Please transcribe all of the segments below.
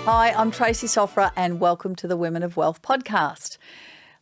Hi, I'm Tracy Sofra and welcome to the Women of Wealth podcast.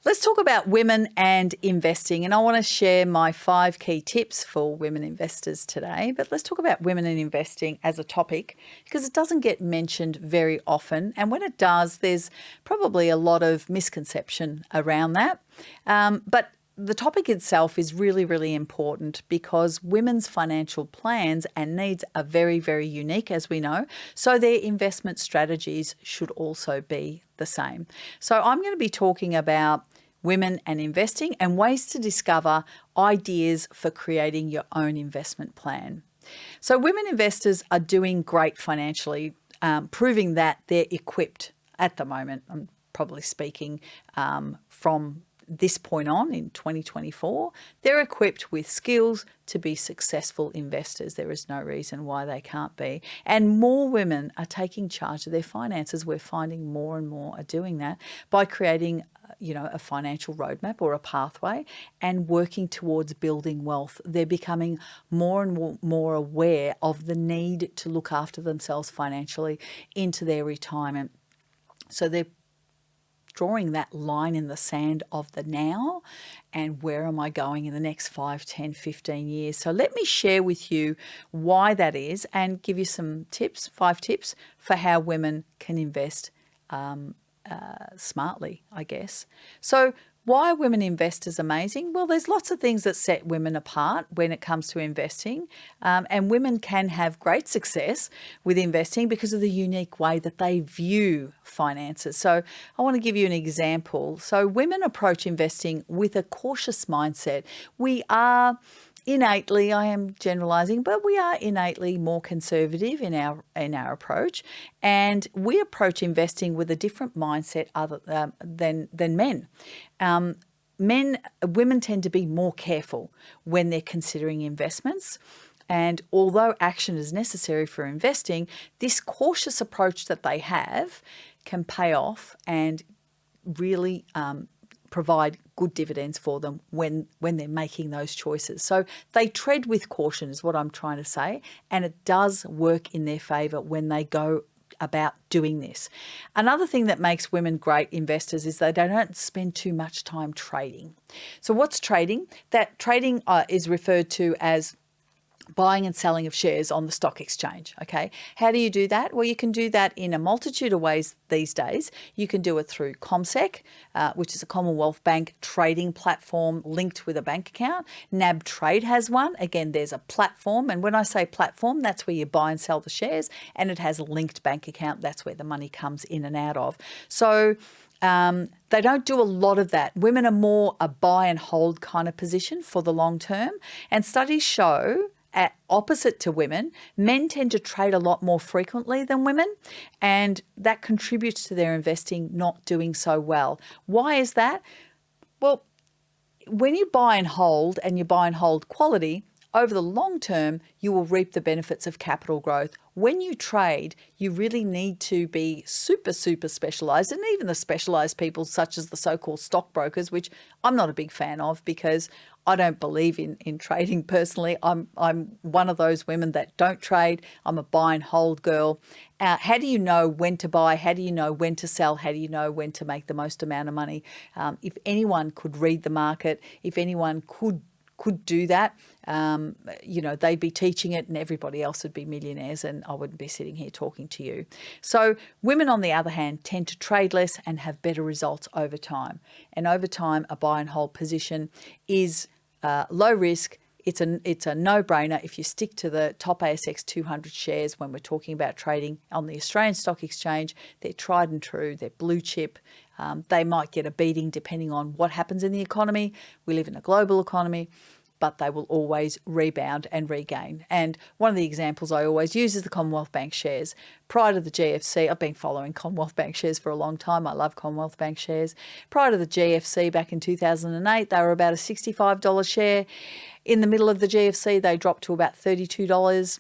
Let's talk about women and investing, and I want to share my 5 key tips for women investors today. But let's talk about women and investing as a topic because it doesn't get mentioned very often, and when it does, there's probably a lot of misconception around that. But the topic itself is really, really important because women's financial plans and needs are very, very unique, as we know. So their investment strategies should also be the same. So I'm going to be talking about women and investing and ways to discover ideas for creating your own investment plan. So women investors are doing great financially, proving that they're equipped at the moment. I'm probably speaking from this point on in 2024, they're equipped with skills to be successful investors. There is no reason why they can't be. And more women are taking charge of their finances. We're finding more and more are doing that by creating a financial roadmap or a pathway and working towards building wealth. They're becoming more and more aware of the need to look after themselves financially into their retirement. So they're drawing that line in the sand of the now and where am I going in the next 5, 10, 15 years. So let me share with you why that is and give you some tips, 5 tips for how women can invest smartly, I guess. So why are women investors amazing? Well, there's lots of things that set women apart when it comes to investing. And women can have great success with investing because of the unique way that they view finances. So I want to give you an example. So women approach investing with a cautious mindset. We are innately, I am generalizing, but we are innately more conservative in our approach, and we approach investing with a different mindset than men. Women tend to be more careful when they're considering investments. And although action is necessary for investing, this cautious approach that they have can pay off and really provide good dividends for them when they're making those choices. So they tread with caution is what I'm trying to say, and it does work in their favor when they go about doing this. Another thing that makes women great investors is they don't spend too much time trading. So what's trading? That trading is referred to as buying and selling of shares on the stock exchange. Okay. How do you do that? Well, you can do that in a multitude of ways these days. You can do it through CommSec, which is a Commonwealth Bank trading platform linked with a bank account. NAB Trade has one. Again, there's a platform. And when I say platform, that's where you buy and sell the shares, and it has a linked bank account. That's where the money comes in and out of. So they don't do a lot of that. Women are more a buy and hold kind of position for the long term. And studies show opposite to women, men tend to trade a lot more frequently than women, and that contributes to their investing not doing so well. Why is that? Well, when you buy and hold quality, over the long term, you will reap the benefits of capital growth. When you trade, you really need to be super, super specialized, and even the specialized people such as the so-called stockbrokers, which I'm not a big fan of because I don't believe in trading personally. I'm one of those women that don't trade. I'm a buy and hold girl. How do you know when to buy? How do you know when to sell? How do you know when to make the most amount of money? If anyone could read the market, if anyone could do that, they'd be teaching it and everybody else would be millionaires and I wouldn't be sitting here talking to you. So women, on the other hand, tend to trade less and have better results over time. And over time, a buy and hold position is low risk. It's a no-brainer if you stick to the top ASX 200 shares when we're talking about trading on the Australian Stock Exchange. They're tried and true. They're blue chip. They might get a beating depending on what happens in the economy. We live in a global economy, but they will always rebound and regain. And one of the examples I always use is the Commonwealth Bank shares. Prior to the GFC, I've been following Commonwealth Bank shares for a long time. I love Commonwealth Bank shares. Prior to the GFC back in 2008, they were about a $65 share. In the middle of the GFC, they dropped to about $32.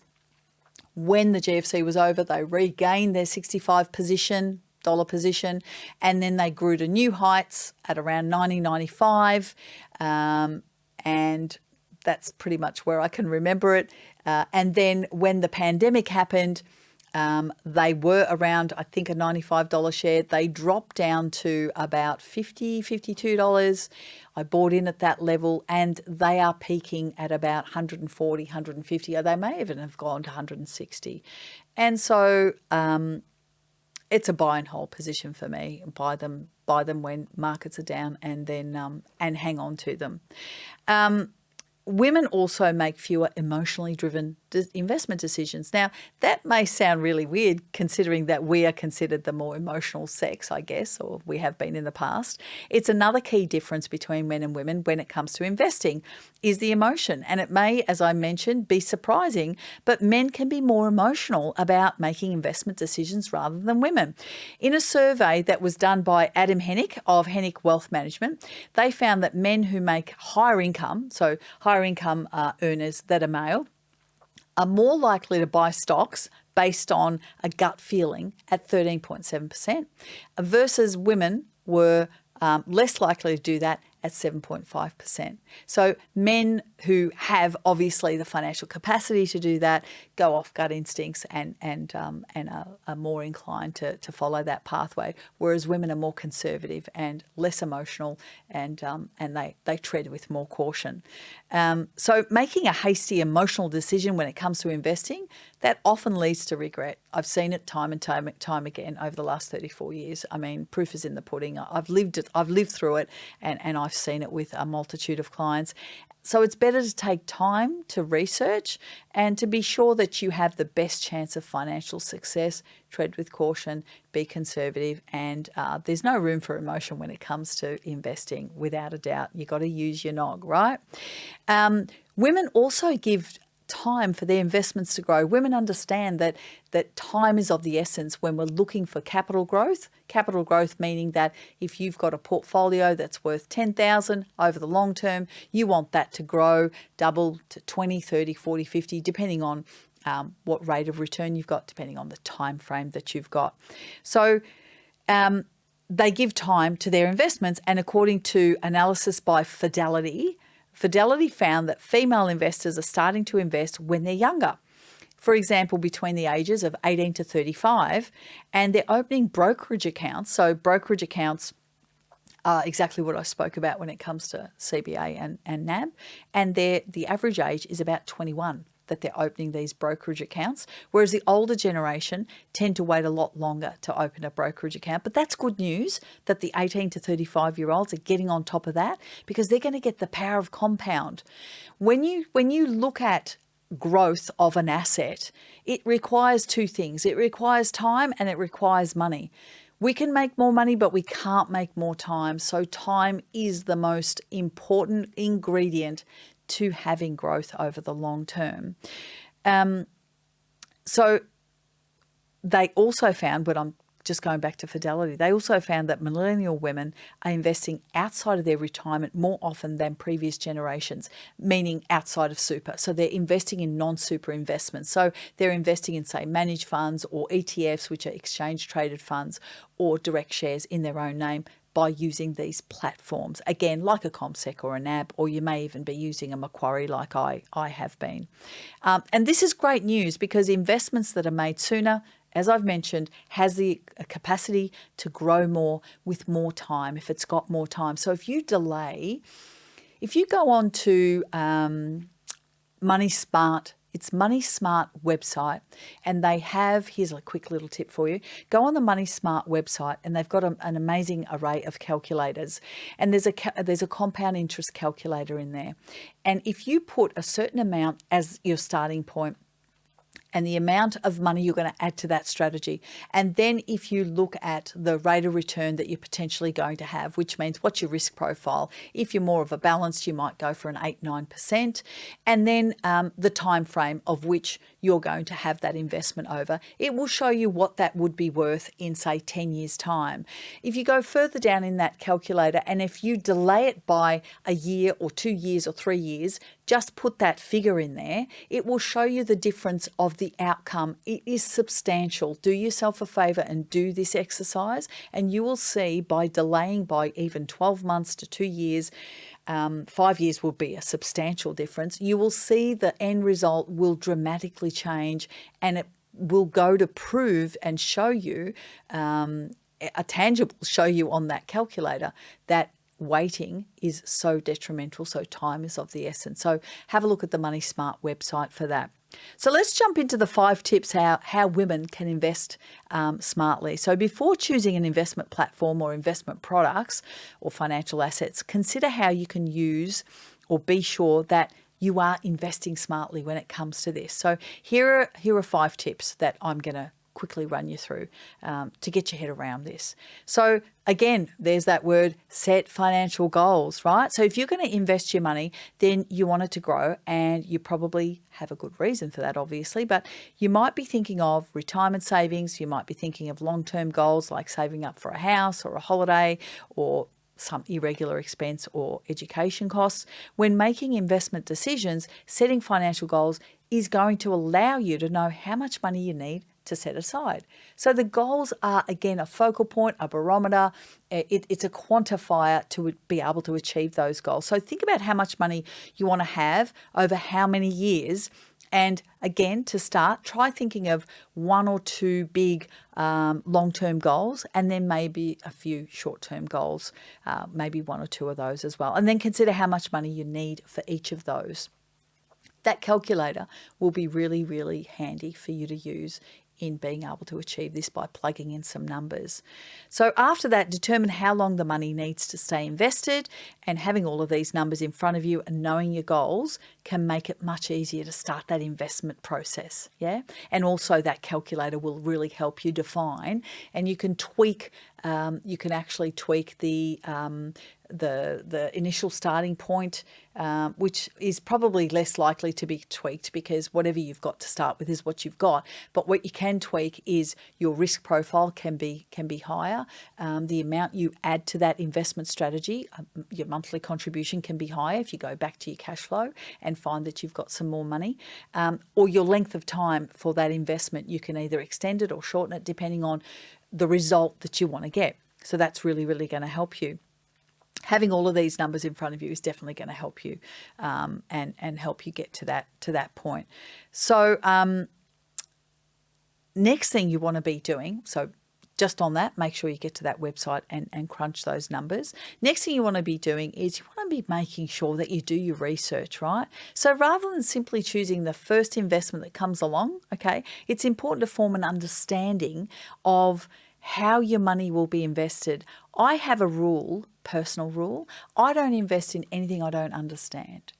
When the GFC was over, they regained their $65 position, and then they grew to new heights at around $90.95, and that's pretty much where I can remember it. And then when the pandemic happened, They were around, I think, a $95 share. They dropped down to about $50, $52. I bought in at that level, and they are peaking at about 140, 150. They may even have gone to 160. And so it's a buy and hold position for me. Buy them when markets are down, and then and hang on to them. Women also make fewer emotionally driven investment decisions. Now, that may sound really weird considering that we are considered the more emotional sex, I guess, or we have been in the past. It's another key difference between men and women when it comes to investing is the emotion. And it may, as I mentioned, be surprising, but men can be more emotional about making investment decisions rather than women. In a survey that was done by Adam Hennick of Hennick Wealth Management, they found that men who make higher income, so higher income earners that are male, are more likely to buy stocks based on a gut feeling at 13.7%, versus women were less likely to do that at 7.5%. So men who have obviously the financial capacity to do that go off gut instincts and are more inclined to follow that pathway, whereas women are more conservative and less emotional, and they tread with more caution. So making a hasty emotional decision when it comes to investing, that often leads to regret. I've seen it time and time again over the last 34 years. I mean, proof is in the pudding. I've lived it. I've lived through it, and I've seen it with a multitude of clients. So it's better to take time to research and to be sure that you have the best chance of financial success. Tread with caution, be conservative, and there's no room for emotion when it comes to investing, without a doubt. You've got to use your nog, right? Women also give time for their investments to grow. Women understand that time is of the essence when we're looking for capital growth. Capital growth meaning that if you've got a portfolio that's worth 10,000 over the long term, you want that to grow, double to 20, 30, 40, 50, depending on what rate of return you've got, depending on the time frame that you've got. So they give time to their investments, and according to analysis by Fidelity found that female investors are starting to invest when they're younger. For example, between the ages of 18 to 35, and they're opening brokerage accounts. So brokerage accounts are exactly what I spoke about when it comes to CBA and NAB, and the average age is about 21 that they're opening these brokerage accounts, whereas the older generation tend to wait a lot longer to open a brokerage account. But that's good news that the 18 to 35-year-olds are getting on top of that, because they're going to get the power of compound. When you look at growth of an asset, it requires two things. It requires time and it requires money. We can make more money, but we can't make more time. So time is the most important ingredient to having growth over the long term. So they also found, but I'm just going back to Fidelity, they also found that millennial women are investing outside of their retirement more often than previous generations, meaning outside of super. So they're investing in non-super investments. So they're investing in, say, managed funds or ETFs, which are exchange-traded funds, or direct shares in their own name, by using these platforms. Again, like a CommSec or a NAB, or you may even be using a Macquarie like I have been. And this is great news, because investments that are made sooner, as I've mentioned, has the capacity to grow more with more time if it's got more time. So if you delay, if you go on to Money Smart, it's Money Smart website, and they have, here's a quick little tip for you. Go on the Money Smart website, and they've got an amazing array of calculators, and there's a compound interest calculator in there. And if you put a certain amount as your starting point, and the amount of money you're going to add to that strategy. And then if you look at the rate of return that you're potentially going to have, which means what's your risk profile? If you're more of a balanced, you might go for an 8-9%. And then the time frame of which you're going to have that investment over, it will show you what that would be worth in, say, 10 years' time. If you go further down in that calculator, and if you delay it by a year or 2 years or 3 years, just put that figure in there, it will show you the difference of the outcome. It is substantial. Do yourself a favor and do this exercise, and you will see by delaying by even 12 months to 2 years, 5 years will be a substantial difference. You will see the end result will dramatically change, and will go to prove and show you, a tangible show you on that calculator that waiting is so detrimental. So time is of the essence. So have a look at the Money Smart website for that. So let's jump into the 5 tips how women can invest smartly. So before choosing an investment platform or investment products or financial assets, consider how you can use or be sure that you are investing smartly when it comes to this. So here are 5 tips that I'm going to quickly run you through to get your head around this. So again, there's that word, set financial goals, right? So if you're going to invest your money, then you want it to grow, and you probably have a good reason for that, obviously, but you might be thinking of retirement savings. You might be thinking of long-term goals like saving up for a house or a holiday or some irregular expense or education costs. When making investment decisions, setting financial goals is going to allow you to know how much money you need to set aside. So the goals are, again, a focal point, a barometer. It's a quantifier to be able to achieve those goals. So think about how much money you want to have over how many years. And again, to start, try thinking of 1 or 2 big long-term goals, and then maybe a few short-term goals, maybe 1 or 2 of those as well. And then consider how much money you need for each of those. That calculator will be really, really handy for you to use in being able to achieve this by plugging in some numbers. So after that, determine how long the money needs to stay invested, and having all of these numbers in front of you and knowing your goals can make it much easier to start that investment process. Yeah. And also that calculator will really help you define, and you can tweak, you can actually tweak the initial starting point, which is probably less likely to be tweaked because whatever you've got to start with is what you've got. But what you can tweak is your risk profile can be higher. The amount you add to that investment strategy, your monthly contribution can be higher if you go back to your cash flow and find that you've got some more money, or your length of time for that investment. You can either extend it or shorten it depending on the result that you want to get. So that's really, really going to help you. Having all of these numbers in front of you is definitely going to help you and help you get to that point. So next thing you want to be doing, so just on that, make sure you get to that website and crunch those numbers. Next thing you want to be doing is you want to be making sure that you do your research, right? So rather than simply choosing the first investment that comes along, okay, it's important to form an understanding of how your money will be invested. I have a rule, personal rule. I don't invest in anything I don't understand.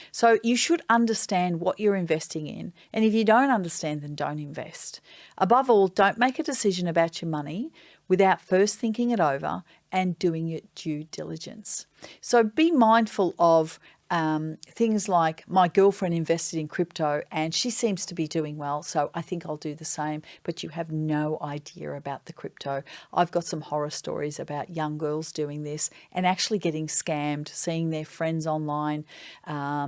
So you should understand what you're investing in. And if you don't understand, then don't invest. Above all, don't make a decision about your money without first thinking it over and doing your due diligence. So be mindful of things like, my girlfriend invested in crypto and she seems to be doing well, so I think I'll do the same, but you have no idea about the crypto. I've got some horror stories about young girls doing this and actually getting scammed, seeing their friends online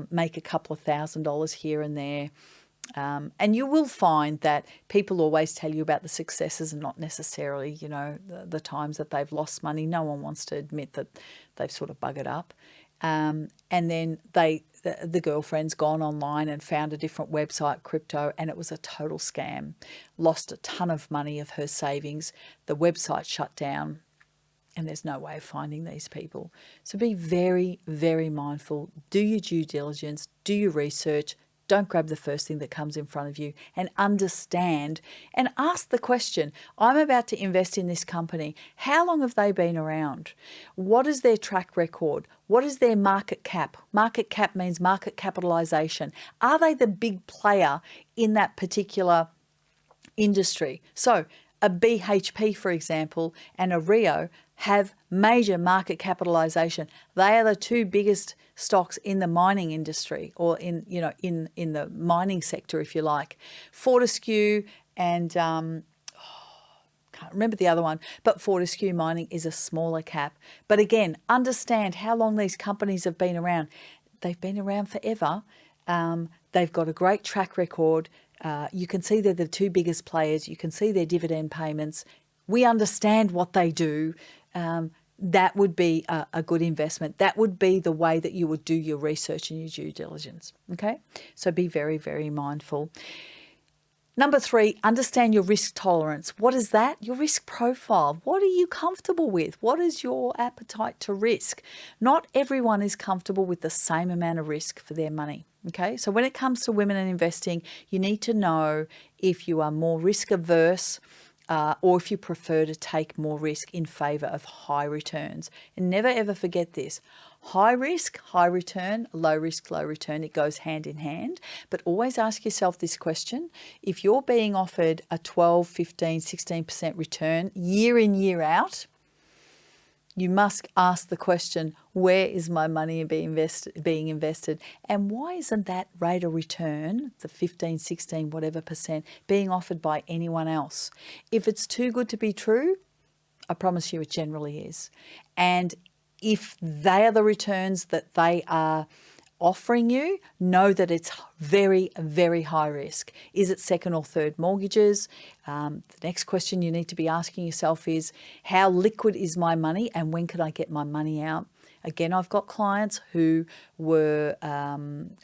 make a couple of $1,000s here and there. And you will find that people always tell you about the successes and not necessarily, you know, the times that they've lost money. No one wants to admit that they've sort of buggered up. And then the girlfriend's gone online and found a different website, crypto, and it was a total scam. Lost a ton of money of her savings. The website shut down, and there's no way of finding these people. So be very, very mindful. Do your due diligence. Do your research. Don't grab the first thing that comes in front of you, and understand and ask the question, I'm about to invest in this company. How long have they been around? What is their track record? What is their market cap? Market cap means market capitalization. Are they the big player in that particular industry? So a BHP, for example, and a Rio have major market capitalization. They are the 2 biggest stocks in the mining industry, or in the mining sector, if you like. Fortescue and can't remember the other one, but Fortescue Mining is a smaller cap. But again, understand how long these companies have been around. They've been around forever. They've got a great track record. You can see they're the 2 biggest players. You can see their dividend payments. We understand what they do. That would be a good investment. That would be the way that you would do your research and your due diligence. Okay, so be very, very mindful. Number 3, understand your risk tolerance. What is that? Your risk profile. What are you comfortable with? What is your appetite to risk? Not everyone is comfortable with the same amount of risk for their money. Okay, so when it comes to women and investing, you need to know if you are more risk averse or if you prefer to take more risk in favor of high returns. And never ever forget this. High risk, high return, low risk, low return. It goes hand in hand. But always ask yourself this question. If you're being offered a 12, 15, 16% return year in, year out, you must ask the question, where is my money being invested? And why isn't that rate of return, the 15, 16, whatever percent, being offered by anyone else? If it's too good to be true, I promise you it generally is. And if they are the returns that they are offering you, know that it's very, very high risk. Is it second or third mortgages? The next question you need to be asking yourself is, how liquid is my money and when can I get my money out? Again, I've got clients who were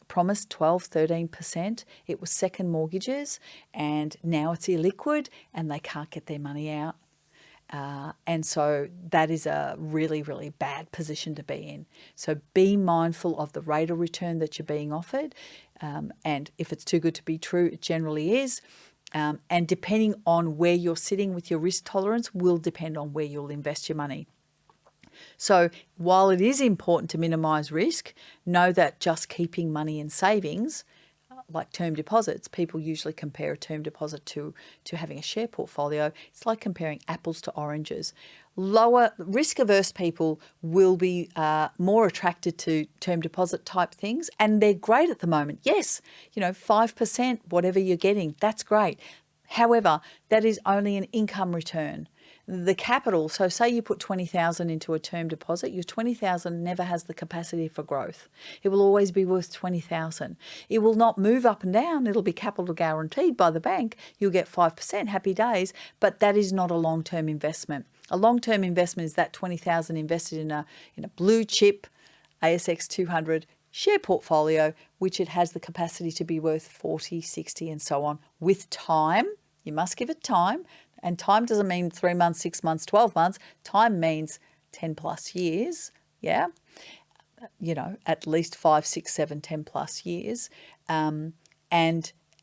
promised 12, 13%. It was second mortgages and now it's illiquid and they can't get their money out. And so that is a really, really bad position to be in. So be mindful of the rate of return that you're being offered. And if it's too good to be true, it generally is. And depending on where you're sitting with your risk tolerance will depend on where you'll invest your money. So while it is important to minimize risk, know that just keeping money in savings, like term deposits, people usually compare a term deposit to having a share portfolio. It's like comparing apples to oranges. Lower risk-averse people will be more attracted to term deposit type things, and they're great at the moment. Yes, 5%, whatever you're getting, that's great. However, that is only an income return. The capital, so say you put 20,000 into a term deposit, your 20,000 never has the capacity for growth. It will always be worth 20,000. It will not move up and down. It'll be capital guaranteed by the bank. You'll get 5%, happy days, but that is not a long-term investment. A long-term investment is that 20,000 invested in a blue chip ASX 200 share portfolio, which it has the capacity to be worth 40, 60 and so on with time. You must give it time. And time doesn't mean 3 months, 6 months, 12 months. Time means 10 plus years. Yeah. At least 5, 6, 7, 10 plus years. And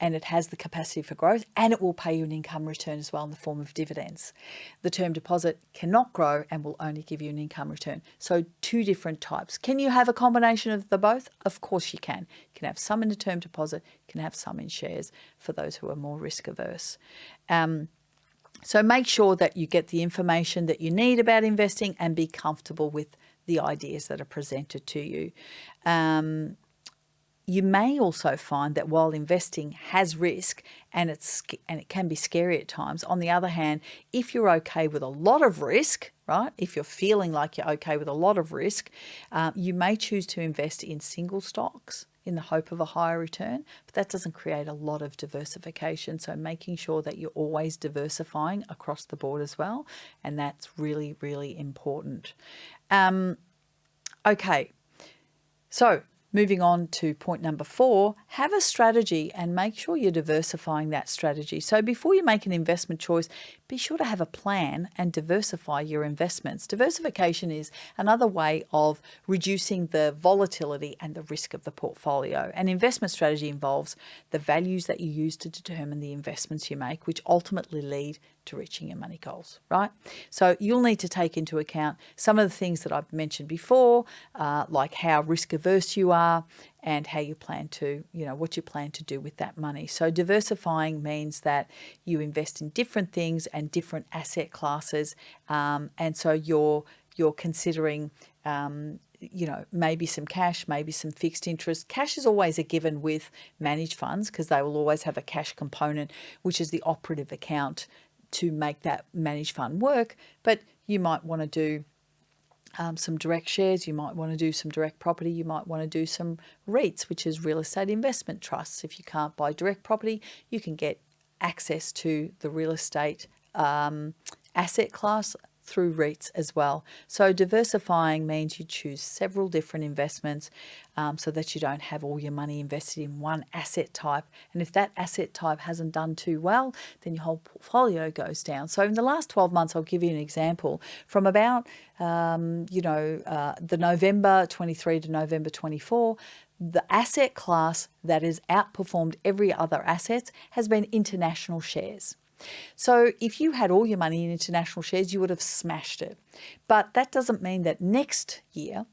it has the capacity for growth and it will pay you an income return as well in the form of dividends. The term deposit cannot grow and will only give you an income return. So 2 different types. Can you have a combination of the both? Of course you can. You can have some in a term deposit, you can have some in shares for those who are more risk averse. So make sure that you get the information that you need about investing and be comfortable with the ideas that are presented to you. You may also find that while investing has risk and it can be scary at times, on the other hand, if you're okay with a lot of risk, right, if you're feeling like you're okay with a lot of risk, you may choose to invest in single stocks in the hope of a higher return, but that doesn't create a lot of diversification. So making sure that you're always diversifying across the board as well, and that's really, really important. Okay, so moving on to point number 4, have a strategy and make sure you're diversifying that strategy. So before you make an investment choice, be sure to have a plan and diversify your investments. Diversification is another way of reducing the volatility and the risk of the portfolio. An investment strategy involves the values that you use to determine the investments you make, which ultimately lead to reaching your money goals, right? So you'll need to take into account some of the things that I've mentioned before, like how risk averse you are and how you plan to, what you plan to do with that money. So diversifying means that you invest in different things and different asset classes. And so you're considering, maybe some cash, maybe some fixed interest. Cash is always a given with managed funds because they will always have a cash component, which is the operative account to make that managed fund work. But you might want to do some direct shares, you might want to do some direct property, you might want to do some REITs, which is real estate investment trusts. If you can't buy direct property, you can get access to the real estate asset class through REITs as well. So diversifying means you choose several different investments so that you don't have all your money invested in one asset type. And if that asset type hasn't done too well, then your whole portfolio goes down. So in the last 12 months, I'll give you an example. From about, the November 23 to November 24, the asset class that has outperformed every other asset has been international shares. So if you had all your money in international shares, you would have smashed it. But that doesn't mean that next year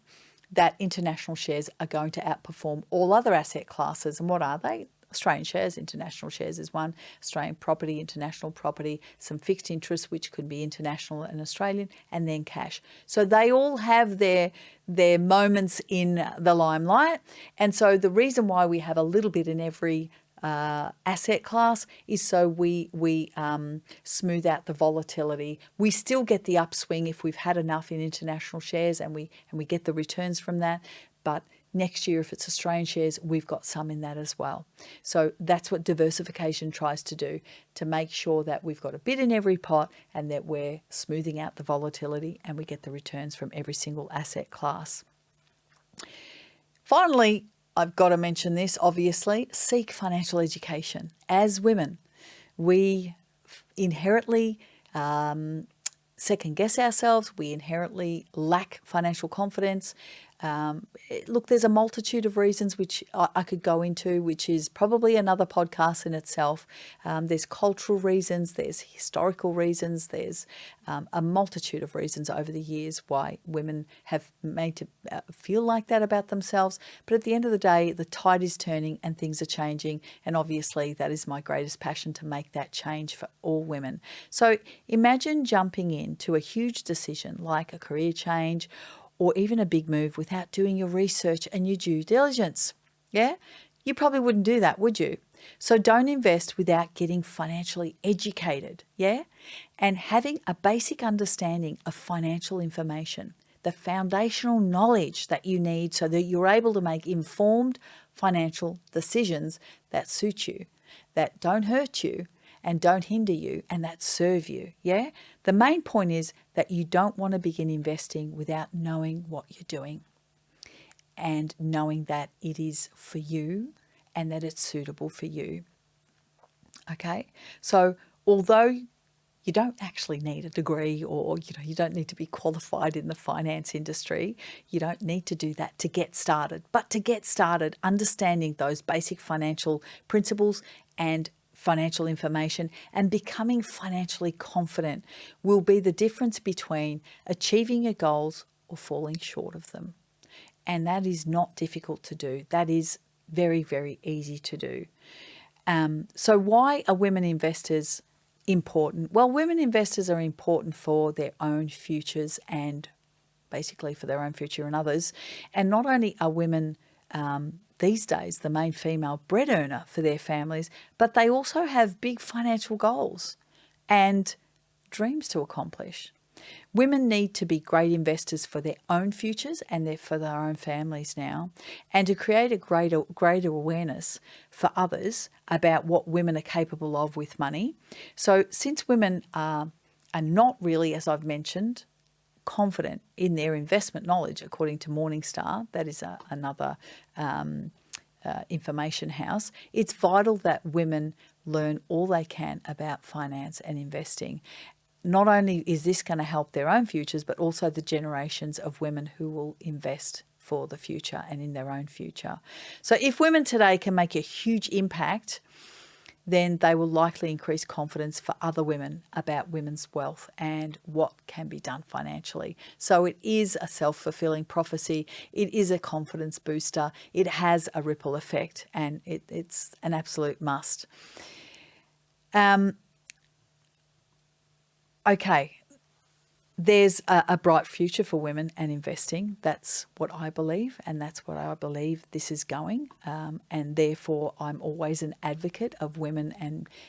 that international shares are going to outperform all other asset classes. And what are they? Australian shares, international shares is one, Australian property, international property, some fixed interest, which could be international and Australian, and then cash. So they all have their moments in the limelight. And so the reason why we have a little bit in every asset class is so we smooth out the volatility. We still get the upswing if we've had enough in international shares and we get the returns from that. But next year, if it's Australian shares, we've got some in that as well. So that's what diversification tries to do, to make sure that we've got a bit in every pot and that we're smoothing out the volatility and we get the returns from every single asset class. Finally, I've got to mention this, obviously, seek financial education. As women, we inherently second guess ourselves. We inherently lack financial confidence. Look, there's a multitude of reasons which I could go into, which is probably another podcast in itself. There's cultural reasons, there's historical reasons, there's a multitude of reasons over the years why women have made to feel like that about themselves. But at the end of the day, the tide is turning and things are changing. And obviously that is my greatest passion, to make that change for all women. So imagine jumping into a huge decision like a career change or even a big move without doing your research and your due diligence. Yeah? You probably wouldn't do that, would you? So don't invest without getting financially educated. Yeah? And having a basic understanding of financial information, the foundational knowledge that you need so that you're able to make informed financial decisions that suit you, that don't hurt you, and don't hinder you, and that serve you. Yeah? The main point is that you don't want to begin investing without knowing what you're doing and knowing that it is for you and that it's suitable for you. Okay? So although you don't actually need a degree, or you don't need to be qualified in the finance industry, you don't need to do that to get started. But to get started, understanding those basic financial principles and financial information and becoming financially confident will be the difference between achieving your goals or falling short of them. And that is not difficult to do. That is very, very easy to do. So why are women investors important? Well, women investors are important for their own futures and basically for their own future and others. And not only are women these days the main female bread earner for their families, but they also have big financial goals and dreams to accomplish. Women need to be great investors for their own futures and for their own families now, and to create a greater awareness for others about what women are capable of with money. So since women are not really, as I've mentioned, confident in their investment knowledge, according to Morningstar, that is another information house, it's vital that women learn all they can about finance and investing. Not only is this going to help their own futures, but also the generations of women who will invest for the future and in their own future. So if women today can make a huge impact, then they will likely increase confidence for other women about women's wealth and what can be done financially. So it is a self-fulfilling prophecy. It is a confidence booster. It has a ripple effect, and it's an absolute must. Okay, there's a bright future for women and investing. That's what I believe, and that's what I believe this is going. And therefore, I'm always an advocate of women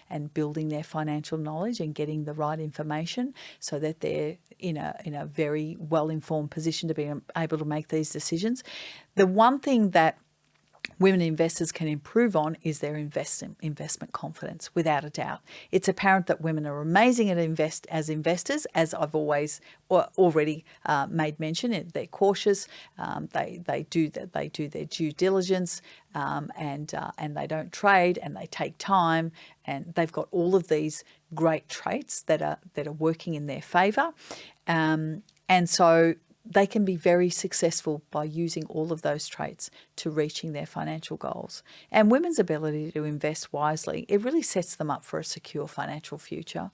and building their financial knowledge and getting the right information so that they're in a very well-informed position to be able to make these decisions. The one thing that women investors can improve on is their investment confidence, without a doubt. It's apparent that women are amazing at investors, as I've already made mention. They're cautious, they do their due diligence, and they don't trade, and they take time, and they've got all of these great traits that are working in their favour, and so they can be very successful by using all of those traits to reaching their financial goals. And women's ability to invest wisely, it really sets them up for a secure financial future.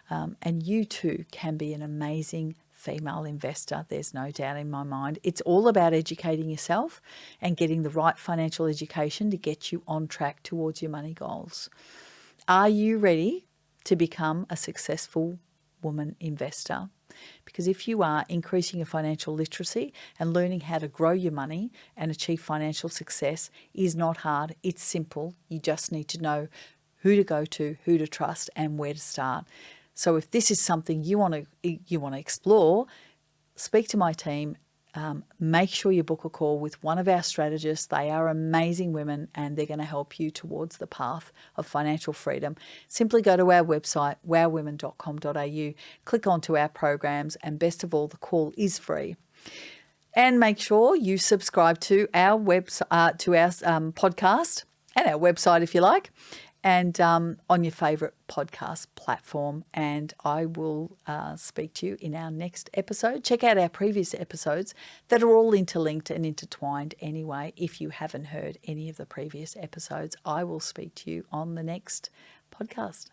And you too can be an amazing female investor. There's no doubt in my mind. It's all about educating yourself and getting the right financial education to get you on track towards your money goals. Are you ready to become a successful woman investor? Because if you are, increasing your financial literacy and learning how to grow your money and achieve financial success is not hard. It's simple. You just need to know who to go to, who to trust, and where to start. So if this is something you want to explore, speak to my team. Make sure you book a call with one of our strategists. They are amazing women, and they're going to help you towards the path of financial freedom. Simply go to our website, wowwomen.com.au, click onto our programs, and best of all, the call is free. And make sure you subscribe to our podcast and our website if you like, and on your favourite podcast platform. And I will speak to you in our next episode. Check out our previous episodes that are all interlinked and intertwined anyway. If you haven't heard any of the previous episodes, I will speak to you on the next podcast.